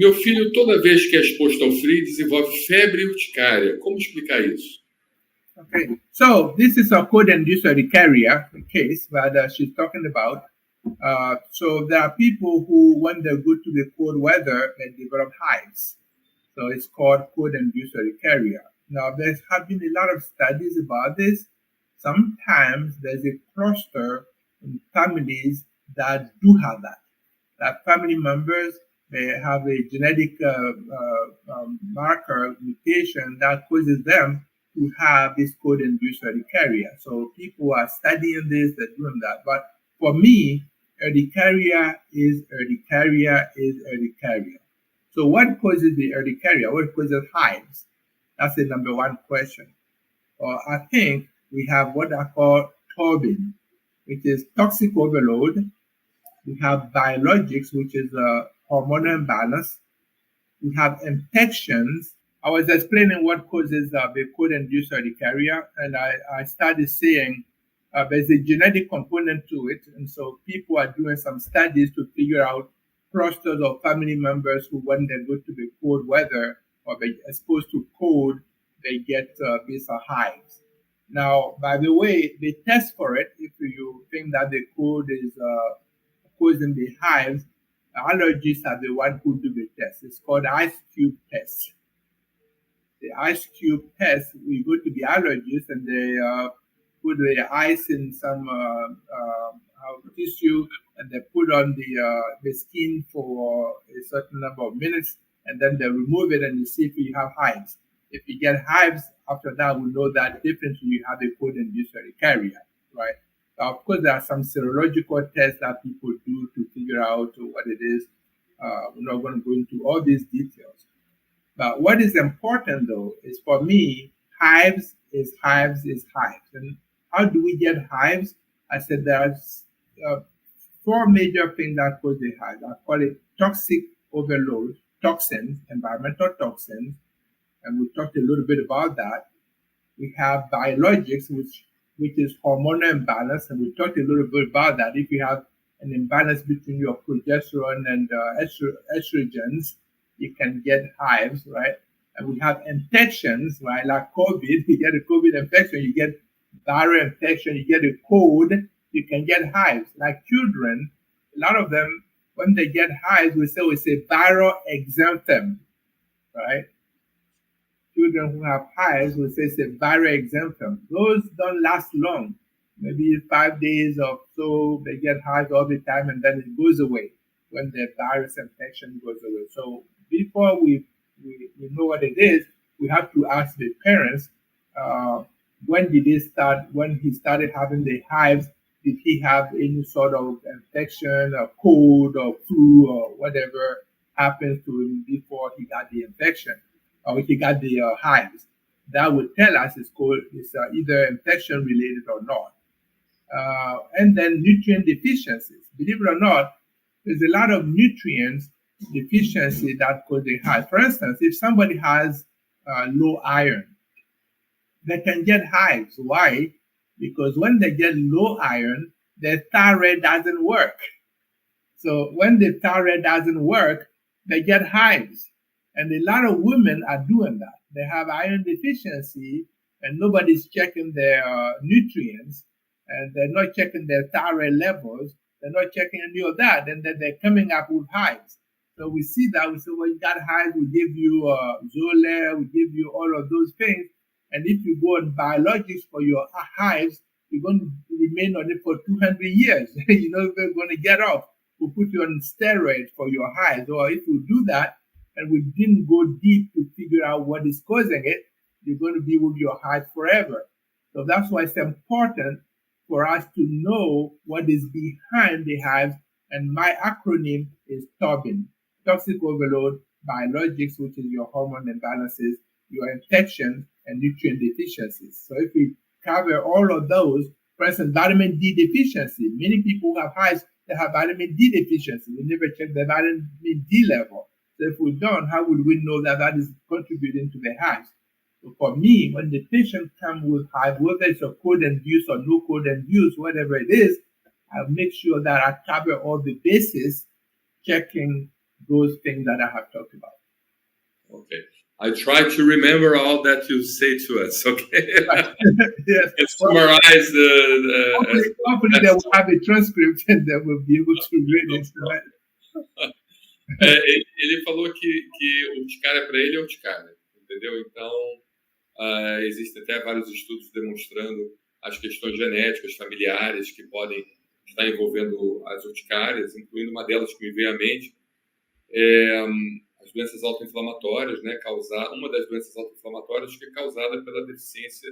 Meu filho, toda vez que é exposto ao frio, desenvolve febre e urticária. Como explicar isso? Okay, so this is a cold-induced urticaria case that she's talking about. So there are people who, when they go to the cold weather, they develop hives. So it's called cold-induced urticaria. Now, there have been a lot of studies about this. Sometimes there's a cluster in families that do have that. That family members, they have a genetic marker mutation that causes them to have this cold-induced urticaria. So people are studying this, they're doing that. But for me, urticaria is urticaria is urticaria. So what causes the urticaria? What causes hives? That's the number one question. I think we have what I call turbine, which is toxic overload. We have biologics, which is hormonal imbalance. We have infections. I was explaining what causes the cold-induced urticaria, and I started saying there's a genetic component to it, and so people are doing some studies to figure out clusters of family members who, when they go to the cold weather or they're exposed to cold, they get these hives. Now, by the way, they test for it. If you think that the cold is causing the hives, allergists are the one who do the test. It's called ice cube test. The ice cube test, we go to the allergist and they put the ice in some tissue and they put on the skin for a certain number of minutes, and then they remove it and you see if you have hives. If you get hives, after that, we know that definitely you have a cold-induced urticaria, right? Of course, there are some serological tests that people do to figure out what it is. We're not going to go into all these details. But what is important, though, is for me, hives is hives is hives. And how do we get hives? I said there's four major things that cause the hives. I call it toxic overload, toxins, environmental toxins, and we talked a little bit about that. We have biologics, which is hormonal imbalance, and we talked a little bit about that. If you have an imbalance between your progesterone and estrogens, you can get hives, right? And we have infections, right? Like COVID, you get a COVID infection, you get viral infection, you get a cold, you can get hives. Like children, a lot of them, when they get hives, we say viral exanthem, right? Children who have hives, we say it's a viral exanthem. Those don't last long. Maybe 5 days or so, they get hives all the time and then it goes away when the virus infection goes away. So before we know what it is, we have to ask the parents, when he started having the hives, did he have any sort of infection or cold or flu or whatever happens to him before he got the infection or he got the hives? That would tell us it's either infection related or not. And then nutrient deficiencies. Believe it or not, there's a lot of nutrients deficiency that cause the hives. For instance, if somebody has low iron, they can get hives. Why? Because when they get low iron, their thyroid doesn't work. So when the thyroid doesn't work, they get hives. And a lot of women are doing that. They have iron deficiency and nobody's checking their nutrients and they're not checking their thyroid levels. They're not checking any of that. And then they're coming up with hives. So we see that. We say, well, you got hives. We give you Xolair. We give you all of those things. And if you go on biologics for your hives, you're going to remain on it for 200 years. You're not even going to get off. We'll put you on steroids for your hives. Or if we do that, and we didn't go deep to figure out what is causing it, you're going to be with your hives forever. So that's why it's important for us to know what is behind the hives. And my acronym is TOBIN, toxic overload, biologics, which is your hormone imbalances, your infections, and nutrient deficiencies. So if we cover all of those, for instance, vitamin D deficiency, many people who have hives, they have vitamin D deficiency. We never check the vitamin D level. So if we don't, how would we know that that is contributing to the hives? So for me, when the patient comes with hives, whether it's a cold-induced or no cold-induced, whatever it is, I make sure that I cover all the bases, checking those things that I have talked about. Okay. I try to remember all that you say to us, okay? Yes. And summarize Hopefully they will have a transcript and they will be able to read it. Ele falou que urticária para ele é urticária, entendeu? Então, existem até vários estudos demonstrando as questões genéticas, familiares, que podem estar envolvendo as urticárias, incluindo uma delas que me veio à mente, as doenças autoinflamatórias, né? Uma das doenças autoinflamatórias que é causada pela deficiência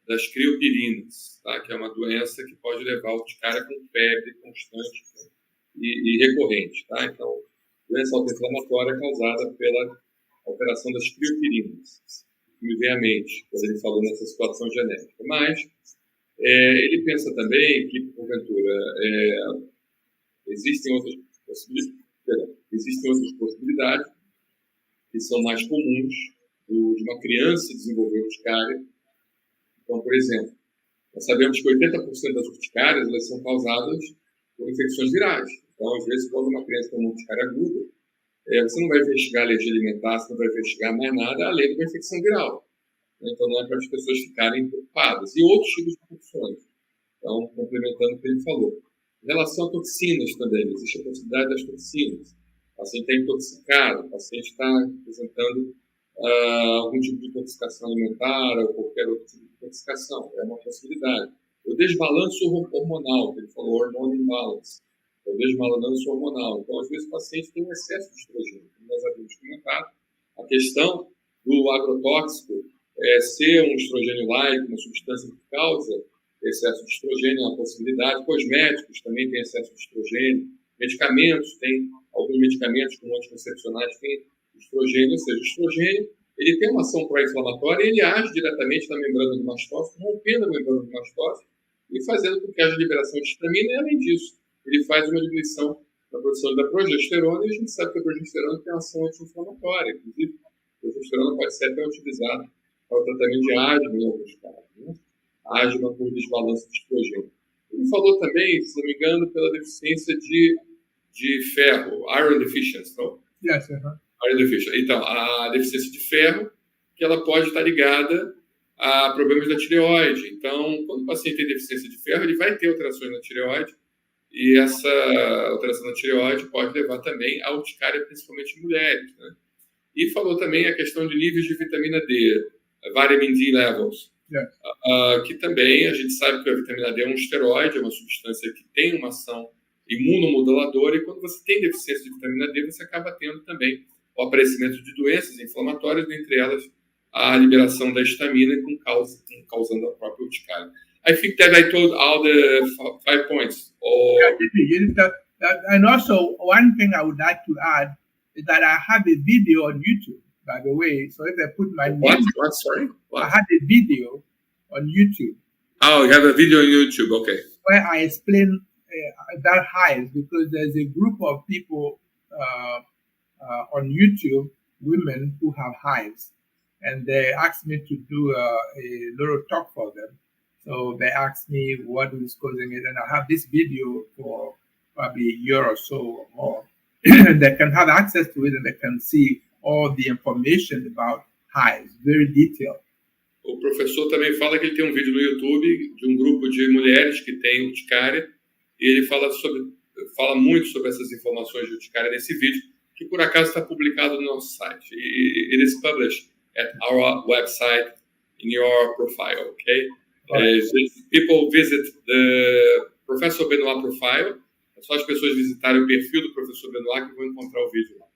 das criopirinas, tá? Que é uma doença que pode levar a urticária com febre constante, né? e recorrente. Tá? Então, doença autoinflamatória causada pela alteração das criopirinas, que me vem à mente, quando ele falou nessa situação genética. Mas ele pensa também que, porventura, existem outras possibilidades que são mais comuns de uma criança desenvolver urticária. Então, por exemplo, nós sabemos que 80% das urticárias elas são causadas por infecções virais. Então, às vezes, quando uma criança tem uma urticária aguda, você não vai investigar alergia alimentar, você não vai investigar mais nada além de uma infecção viral. Então, não é para as pessoas ficarem preocupadas. E outros tipos de infecções. Então, complementando o que ele falou. Em relação a toxinas também, existe a possibilidade das toxinas. O paciente está intoxicado, o paciente está apresentando algum tipo de intoxicação alimentar ou qualquer outro tipo de intoxicação. É uma possibilidade. O desbalanço hormonal, que ele falou, hormone imbalance. É o desbalanço hormonal. Então, às vezes, o paciente tem um excesso de estrogênio. Como nós havíamos comentado, a questão do agrotóxico ser um estrogênio-like, uma substância que causa excesso de estrogênio, é uma possibilidade. Cosméticos também têm excesso de estrogênio. Medicamentos, tem alguns medicamentos como anticoncepcionais têm estrogênio, ou seja, o estrogênio ele tem uma ação pró-inflamatória e ele age diretamente na membrana do mastócito, rompendo a membrana do mastócito e fazendo com que haja liberação de histamina, e além disso, ele faz uma diminuição da produção da progesterona, e a gente sabe que a progesterona tem uma ação anti-inflamatória. Inclusive, a progesterona pode ser até utilizada para o tratamento de asma em alguns casos, né? Asma por desbalanço de estrogênio. Ele falou também, se não me engano, pela deficiência de ferro, iron deficiency. Então, Yes, iron deficiency. Então, a deficiência de ferro, que ela pode estar ligada a problemas da tireoide. Então, quando o paciente tem deficiência de ferro, ele vai ter alterações na tireoide, e essa alteração na tireoide pode levar também à urticária, principalmente em mulheres, né? E falou também a questão de níveis de vitamina D, vitamin D levels, que também a gente sabe que a vitamina D é um esteroide, é uma substância que tem uma ação imunomoduladora, e quando você tem deficiência de vitamina D, você acaba tendo também o aparecimento de doenças inflamatórias, dentre elas a liberação da histamina, causando a própria urticária. I think that I told all the 5 points. And also, one thing I would like to add is that I have a video on YouTube, by the way. So if I put my name... Sorry? What? I had a video on YouTube. Oh, you have a video on YouTube, okay. Where I explain that hives, because there's a group of people on YouTube, women who have hives, and they asked me to do a little talk for them. So they asked me what is causing it, and I have this video for probably a year or so or more. They can have access to it, and they can see all the information about hives, very detailed. O professor também fala que ele tem um vídeo no YouTube de um grupo de mulheres que tem urticária, e ele fala muito sobre essas informações de urticária nesse vídeo, que por acaso está publicado no nosso site. It is published at our website in your profile, okay? People visit the Professor Benoit profile. É só as pessoas visitarem o perfil do Professor Benoit que vão encontrar o vídeo lá.